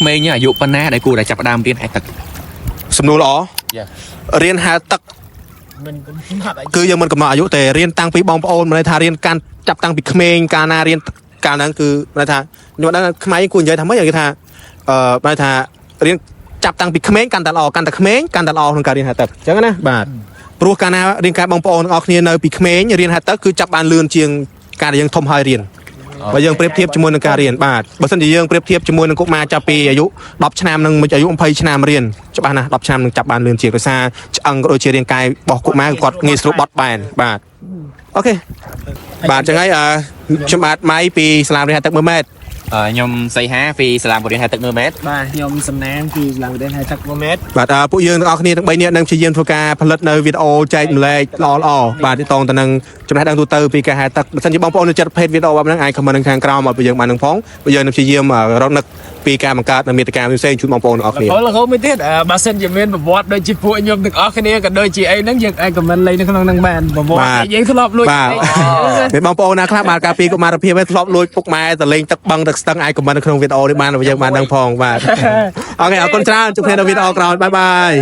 ក្មេងអាយុប៉ុណ្ណាដែលគួរតែចាប់ផ្ដើមរៀនហែទឹកសំណួរល្អរៀនហែទឹកគឺយើងមិនកំណត់អាយុតែរៀនតាំងពីបងប្អូនមិនន័យថារៀនកាន់ចាប់តាំងពីក្មេងកាលណារៀនកាលហ្នឹងគឺន័យថាខ្ញុំដឹងខ្មែរគួរនិយាយថាម៉េចគេថាន័យថារៀនចាប់តាំងពីក្មេងកាន់តែល្អកាន់តែក្មេងកាន់តែល្អក្នុងការរៀនហែទឹកអញ្ចឹងណាបាទព្រោះកាលណារៀនការបងប្អូនទាំងអស់គ្នានៅពីក្មេងរៀនហែទឹកគឺចាប់បានលឿនជាងការដែលយើងធំហើយរៀនបើយើងប្រៀបធៀបជាមួយនឹងការរៀនបាទបើមិនជាយើងប្រៀបធៀបជាមួយនឹងកុមារចាប់ពីអាយុ10ឆ្នាំនិងអាយុ20ឆ្នាំរៀនច្បាស់ណាស់10ឆ្នាំនឹងចាប់បានលឿនជាងដោយសារឆ្អឹងក៏ដូចជារាងកាយរបស់កុមារគាត់ងាយស្រួលបត់បែនបាទអូខេបាទចឹងហើយខ្ញុំបាទម៉ៃពីសាលារៀនហែទឹក1ម៉ែត្រខ្ញុំសីហាពីសាលាបរិញ្ញាហែទឹក1ម៉ែត្របាទខ្ញុំសំណាងពីសាលាបរិញ្ញាហែទឹក1ម៉ែត្របាទពួកយើងទាំងអស់គ្នាទាំង3នាក់នឹងព្យាយាមធ្វើការផលិតនៅវីដេអូចែកម្លែកល្អបាទទាក់ទងទៅនឹងចំណេះដឹងទូទៅពីការហែទឹកបើសិនជាបងប្អូននៅចិត្តភេទវីដេអូបែបហ្នឹងអាចខមមិននៅខាងក្រោមមកពួកយើងបាននឹងផងពួកយើងនឹងព្យាយាមរកនឹកពីការបង្កើតនៅមាតិកាផ្សេងជូនបងប្អូនទាំងអស់គ្នារហូតមួយទៀតបើសិនជាមានប្រវត្តិដូចជាពួកខ្ញុំទាំងអស់គ្នាក៏ដូចជាអីហ្នឹងយើងអាចខមមិនលេខនៅក្នុងហ្នឹងបានប្រវត្តិយើងធ្លាប់លួចបាទមានបងប្អូនណាខ្លះបាទការពីកុមារភាពឯងធ្លាប់លួចពុកម៉ែទៅលេងទឹកបឹងទឹកស្ទឹងអាចខមមិននៅក្នុងវីដេអូនេះបានយើងបានដឹងផងបាទអូខេអរគុណច្រើនជួបគ្នានៅវីដេអូក្រោយបាយបាយ